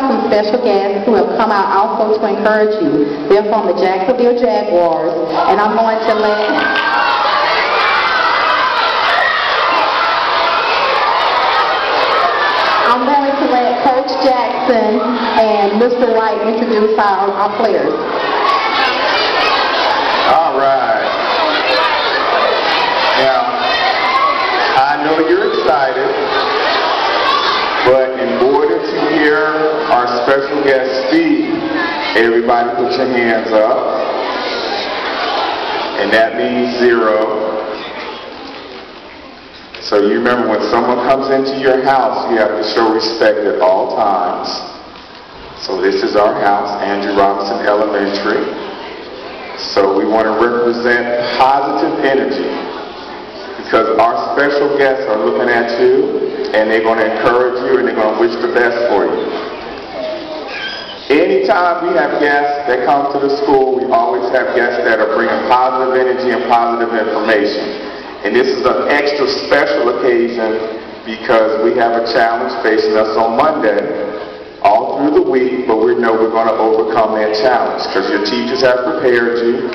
some special guests who have come out also to encourage you. They're from the Jacksonville Jaguars, and I'm going to let Coach Jackson and Mr. White introduce our players. All right. Now, I know you're excited, but in order to hear our special guest speak, everybody put your hands up. And that means 0. So you remember, when someone comes into your house, you have to show respect at all times. So this is our house, Andrew Robinson Elementary. So we want to represent positive energy, because our special guests are looking at you, and they're going to encourage you, and they're going to wish the best for you. Anytime we have guests that come to the school, we always have guests that are bringing positive energy and positive information. And this is an extra special occasion because we have a challenge facing us on Monday, all through the week, but we know we're going to overcome that challenge because your teachers have prepared you.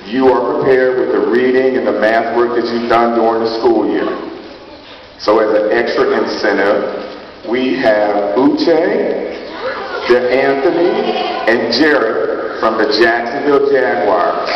You are prepared with the reading and the math work that you've done during the school year. So as an extra incentive, we have Uche, Anthony, and Jared from the Jacksonville Jaguars.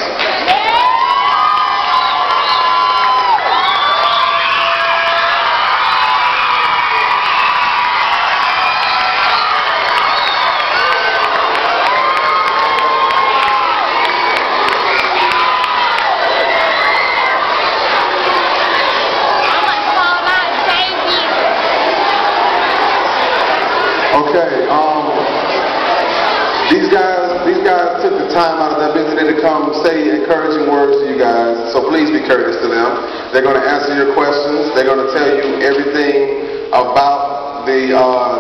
These guys took the time out of their busy day to come say encouraging words to you guys, so please be courteous to them. They're going to answer your questions. They're going to tell you everything about the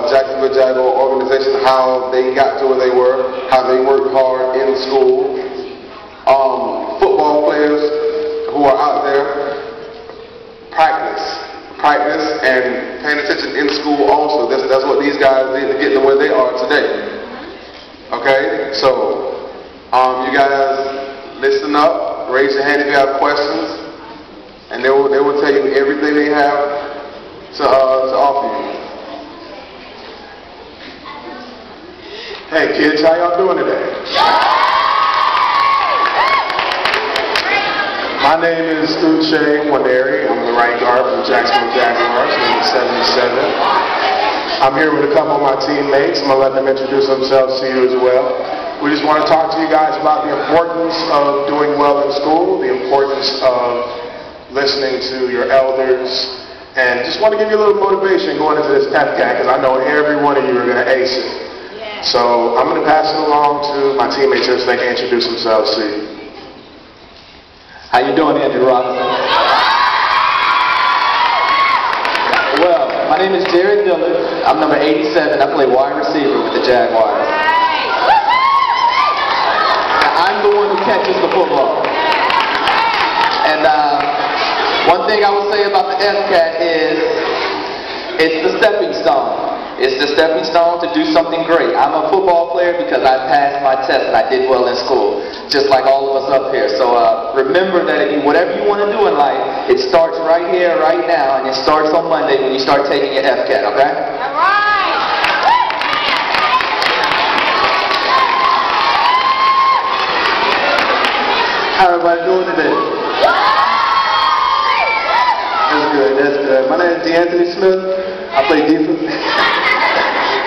Jacksonville Jaguar organization, how they got to where they were, how they worked hard in school. Football players who are out there, practice and paying attention in school also. That's what these guys did to get to where they are today. Okay, so you guys listen up, raise your hand if you have questions, and they will tell you everything they have to offer you. Hey kids, how y'all doing today? My name is Uche Waneri. I'm the right guard from the Jacksonville Jaguars, number 77. I'm here with a couple of my teammates. I'm going to let them introduce themselves to you as well. We just want to talk to you guys about the importance of doing well in school, the importance of listening to your elders, and just want to give you a little motivation going into this FCAT, because I know every one of you are going to ace it. Yeah. So I'm going to pass it along to my teammates here so they can introduce themselves to you. How you doing, Andrew Robinson? Well, my name is Jared Dillard. I'm number 87. I play wide receiver with the Jaguars. I'm the one who catches the football. And one thing I would say about the FCAT is it's the stepping stone. It's the stepping stone to do something great. I'm a football player because I passed my test and I did well in school, just like all of us up here. So remember that whatever you want to do in life, it starts right here, right now, and it starts on Monday when you start taking your FCAT, okay? All right! How everybody doing today? That's good, that's good. My name is Anthony Smith. I play defense.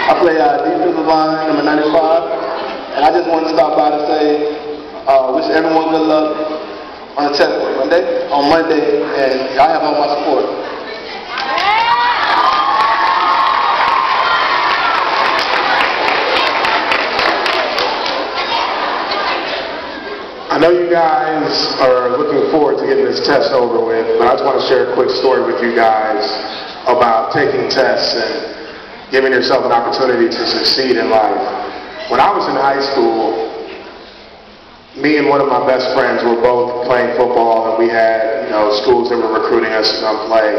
I play defensive line, number 95. And I just wanted to stop by to say, wish everyone good luck on the test on Monday, and I have all my support. I know you guys are looking forward to getting this test over with, but I just want to share a quick story with you guys about taking tests and giving yourself an opportunity to succeed in life. When I was in high school, me and one of my best friends were both playing football, and we had, schools that were recruiting us to come play.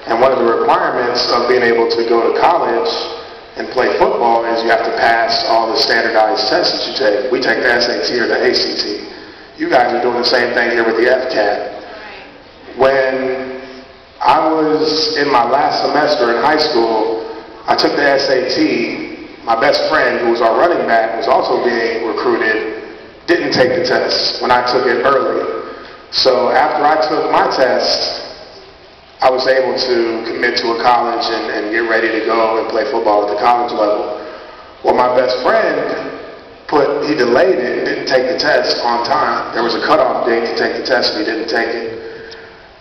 And one of the requirements of being able to go to college and play football is you have to pass all the standardized tests that you take. We take the SAT or the ACT. You guys are doing the same thing here with the FCAT. When I was in my last semester in high school, I took the SAT. My best friend, who was our running back, was also being recruited, didn't take the test when I took it early. So after I took my test, I was able to commit to a college and get ready to go and play football at the college level. Well, my best friend he delayed it and didn't take the test on time. There was a cutoff date to take the test and he didn't take it.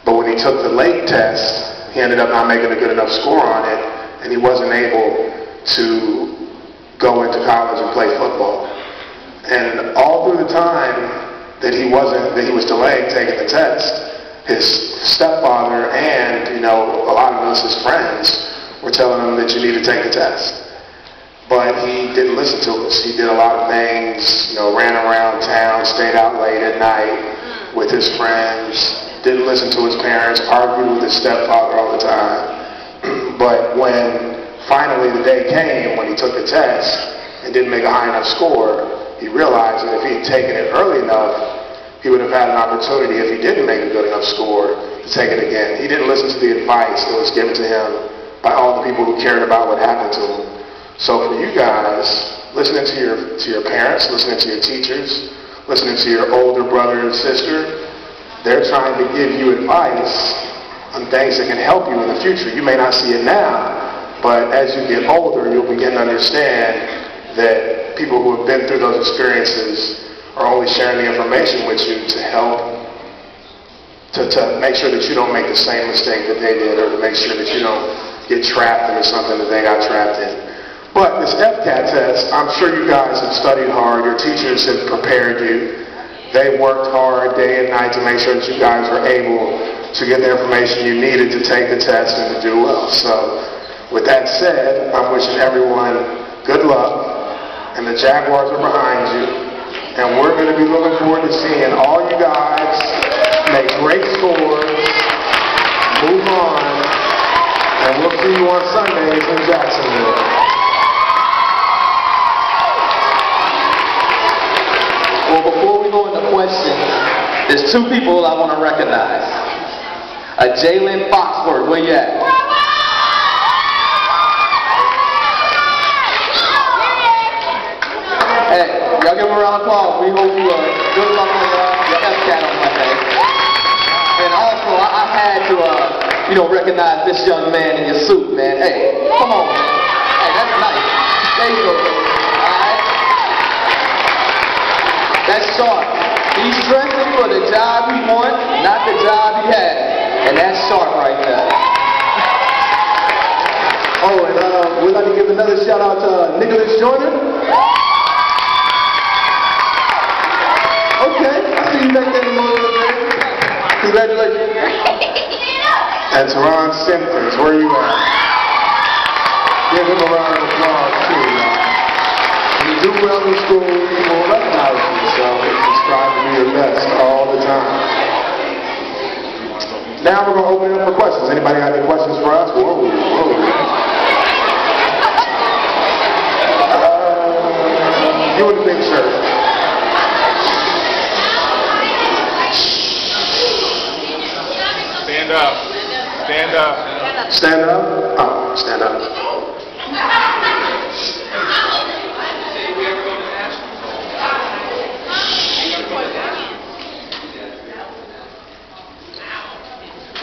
But when he took the late test, he ended up not making a good enough score on it, and he wasn't able to go into college and play football. And all through the time that he was delayed taking the test, his stepfather and, a lot of us, his friends, were telling him that you need to take the test. But he didn't listen to us. He did a lot of things, ran around town, stayed out late at night with his friends, didn't listen to his parents, argued with his stepfather all the time. But when finally the day came when he took the test and didn't make a high enough score, he realized that if he had taken it early enough, he would have had an opportunity, if he didn't make a good enough score, to take it again. He didn't listen to the advice that was given to him by all the people who cared about what happened to him. So for you guys, listening to your parents, listening to your teachers, listening to your older brother and sister, they're trying to give you advice on things that can help you in the future. You may not see it now, but as you get older, you'll begin to understand that people who have been through those experiences are only sharing the information with you to help to make sure that you don't make the same mistake that they did, or to make sure that you don't get trapped into something that they got trapped in. But this FCAT test, I'm sure you guys have studied hard. Your teachers have prepared you. They worked hard day and night to make sure that you guys were able to get the information you needed to take the test and to do well. So with that said, I'm wishing everyone good luck, and the Jaguars are behind you. And we're going to be looking forward to seeing all you guys make great scores, move on, and we'll see you on Sundays in Jacksonville. Well, before we go into questions, there's two people I want to recognize. Jalen Foxford, where you at? Hey, y'all give him a round of applause. We hope you good luck on your FCAT on Monday. And also, I had to, recognize this young man in your suit, man. Hey, come on, man. Hey, that's nice. There you go. That's sharp. He's stressing for the job he wants, not the job he had. And that's sharp right there. Oh, and we'd like to give another shout out to Nicholas Joyner. Okay, I see you back there in the morning. Congratulations. And Teron Simpkins, where you at? Give him a round of applause too. When you do well in school, people will recognize you, so strive to be your best all the time. Now we're going to open it up for questions. Anybody got any questions for us? Whoa. You in the pink shirt. Stand up. Stand up. Stand up? Oh, stand up.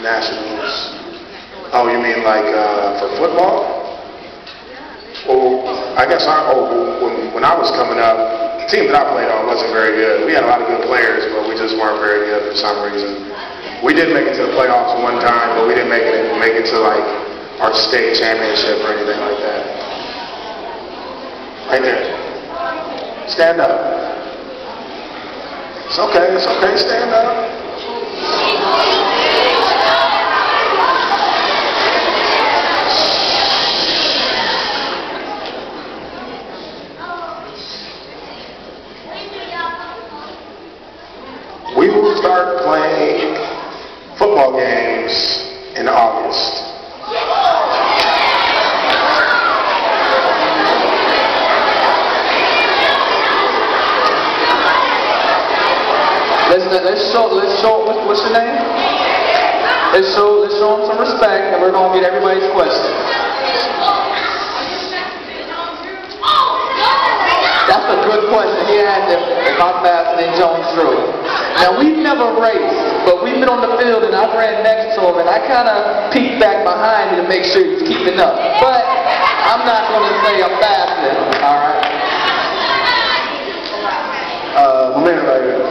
Nationals. Oh, you mean like for football? Well, I guess when I was coming up, the team that I played on wasn't very good. We had a lot of good players, but we just weren't very good for some reason. We did make it to the playoffs one time, but we didn't make it to like our state championship or anything like that. Right there. Stand up. It's okay, stand up. We will start playing football games in August. let's show what's your name? Let's show them some respect, and we're gonna get everybody's question. That's a good question. He asked if I'm faster than Jones Drew. Now, we've never raced, but we've been on the field, and I've ran next to him, and I kind of peeked back behind him to make sure he's keeping up. But I'm not going to say I'm faster than him, all right? My man right here.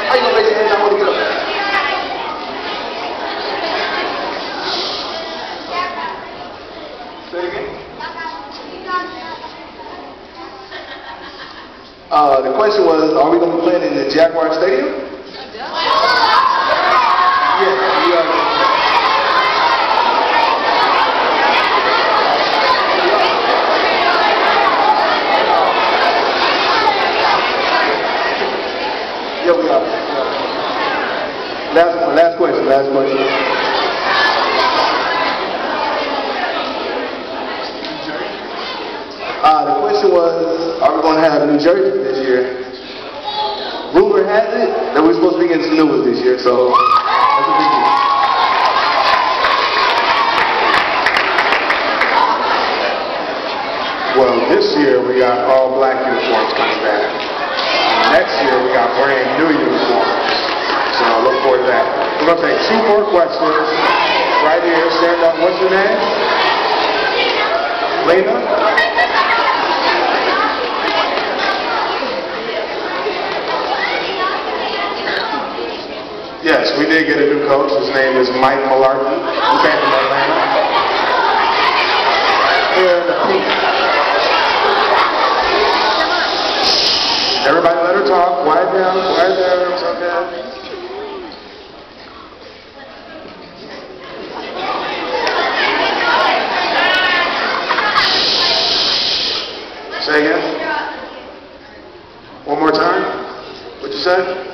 How you going to raise your hand? I want to get up. Say it again. The question was, are we going to be playing in the Jaguar Stadium? Yes, we are. Yeah, we are. Last question. The question was, are we going to have New Jersey this year? Rumor has it that we're supposed to be getting some new ones this year, so that's a big deal. Well, this year we got all black uniforms coming back. Next year we got brand new uniforms. So look forward to that. We're going to take 2 more questions. Right here, stand up. What's your name? Lena? Yes, we did get a new coach. His name is Mike Malarkey. He came from Atlanta. Here in the pink. Everybody let her talk. Quiet down. It's okay. Say again? One more time? What'd you say?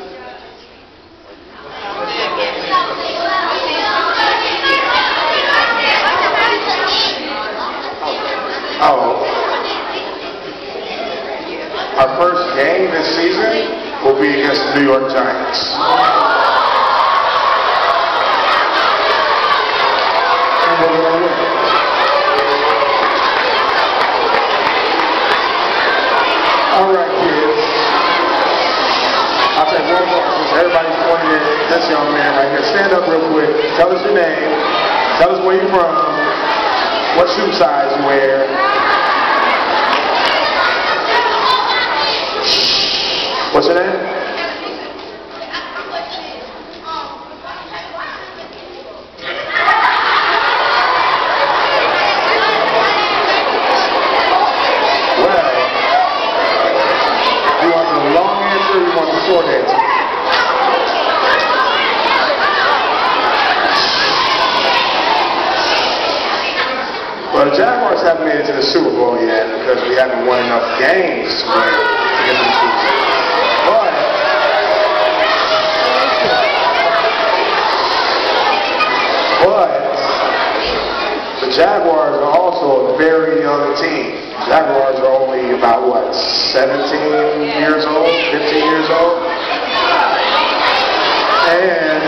Oh. Our first game this season will be against the New York Giants. And we're going to win. All right, kids. I'll take one more since everybody's pointing at this young man right here. Stand up real quick. Tell us your name. Tell us where you're from. What shoe size you wear. What's your name? Well, you want the long answer or you want the short answer? Well, the Jaguars haven't made it to the Super Bowl yet because we haven't won enough games to win to get to the Super Bowl. But the Jaguars are also a very young team. Jaguars are only about, 17 years old, 15 years old? And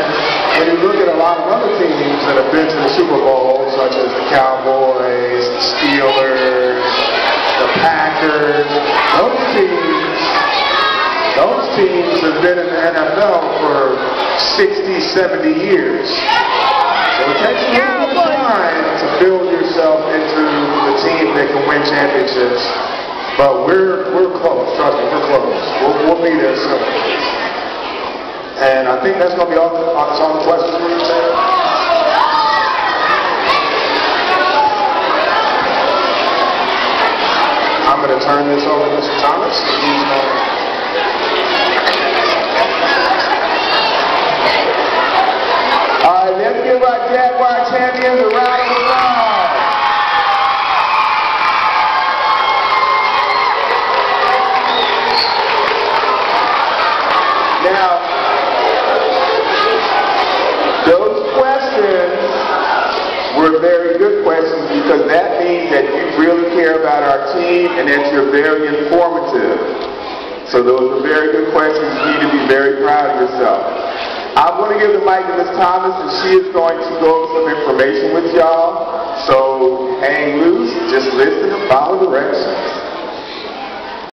when you look at a lot of other teams that have been to the Super Bowl, such as the Cowboys, the Steelers, the Packers, those teams have been in the NFL for 60, 70 years. So it takes a little bit of time to build yourself into the team that can win championships. But we're close, trust me, we're close. We'll be there soon. And I think that's going to be all the questions we can take. I'm going to turn this over to Mr. Thomas. He's going to... All right, let's give our Jaguar champions a round of applause. Now, those questions were very good questions because that means that you really care about our team and that you're very informative. So those are very good questions. You need to be very proud of yourself. I'm going to give the mic to Ms. Thomas, and she is going to go over some information with y'all. So hang loose, just listen and follow directions.